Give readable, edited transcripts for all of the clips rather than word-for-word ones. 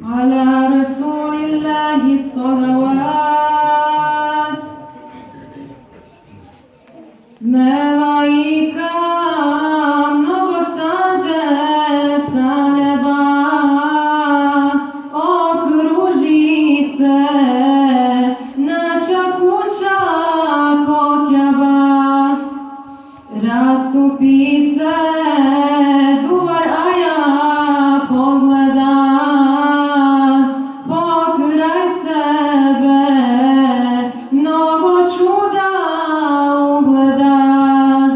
على رسول الله الصلوات. Melaika mnogo sađe sa neba, okruži se naša kuća ko Kjaba. Rastupi se duvar, a ja pogledam pokraj sebe, mnogo čuda ugledam.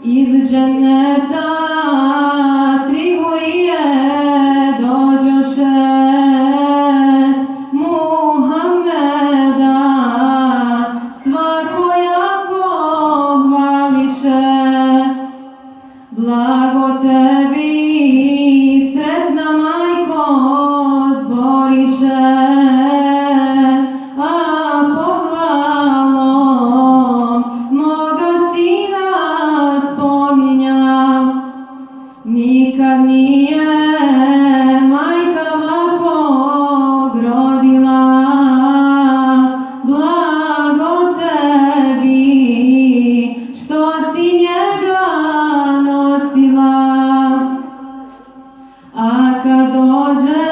Iz dženeta tri hurije dođoše Muhammeda, svakojako hvališe. Blago tebi, sretna majko, zboriše, a pohvalom moga sina spominjam. Nikad nije majka ovakvog rodila, blago tebi što si njega nosila. A kad dođe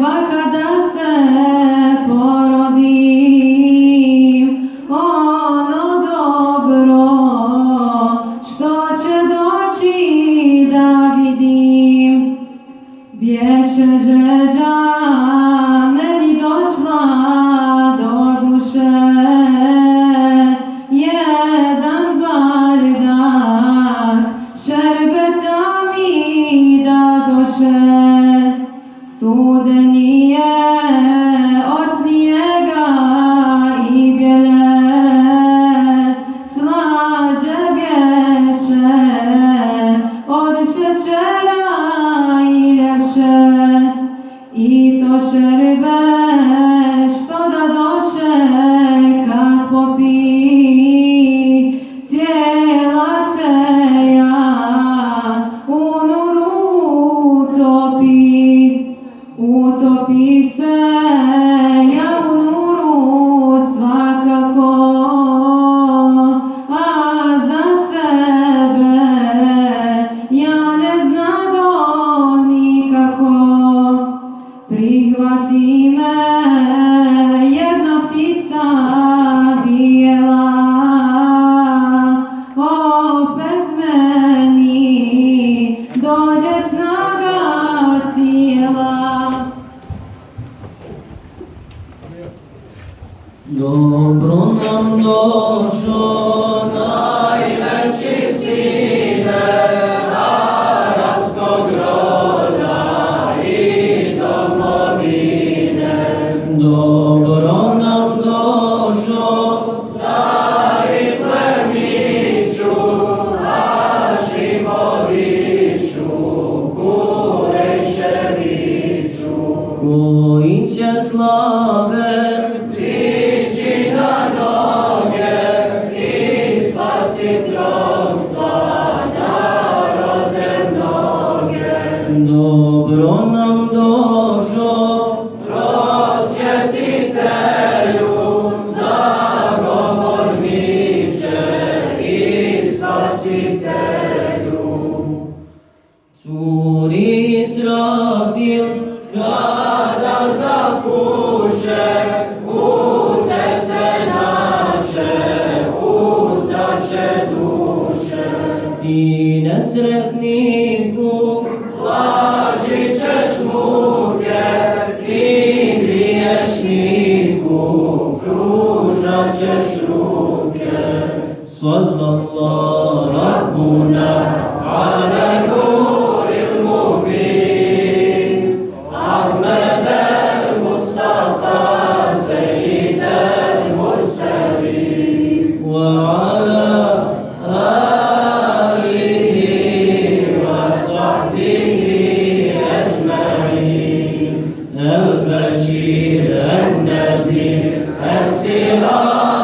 baka da se porodim, ono dobro što će doći da vidim. Bješe žeđa meni došla do duše, jedan bardak šerbeta mi dadoše. Studenije od snijega i bijele, slađe bješe od šećera i ljepše. I to šerbe što da doše kad popi, cijela se ja u nuru utopi. Utopi se ja u nuru svakako, a za sebe ja ne znadoh nikako. Prihvati me jedna ptica bijela, opet meni dođe snaga cijela. Dobro nam došao najveći sine arapskog roda i domovine. Dobro nam došao stari plemiću Hašimoviću, Kureševiću, koji će slave dići na noge i spasit ropstva narode mnoge. Dobro nam došao prosvjetitelju, zagovorniče i spasitelju. Curi Israfil kada zapuše, utese naše, uzdaše duše. Ti nesretniku blažit ćeš muke, ti griješniku pružat ćeš ruke. Sallallahu Rabbuna ala nuril mubin, Ahmed al-Mustafa Sayyid al-Mursalin, wa ala alihi wa sahbihi ajma'in. Al-Bashir al-Nazir al-Siraj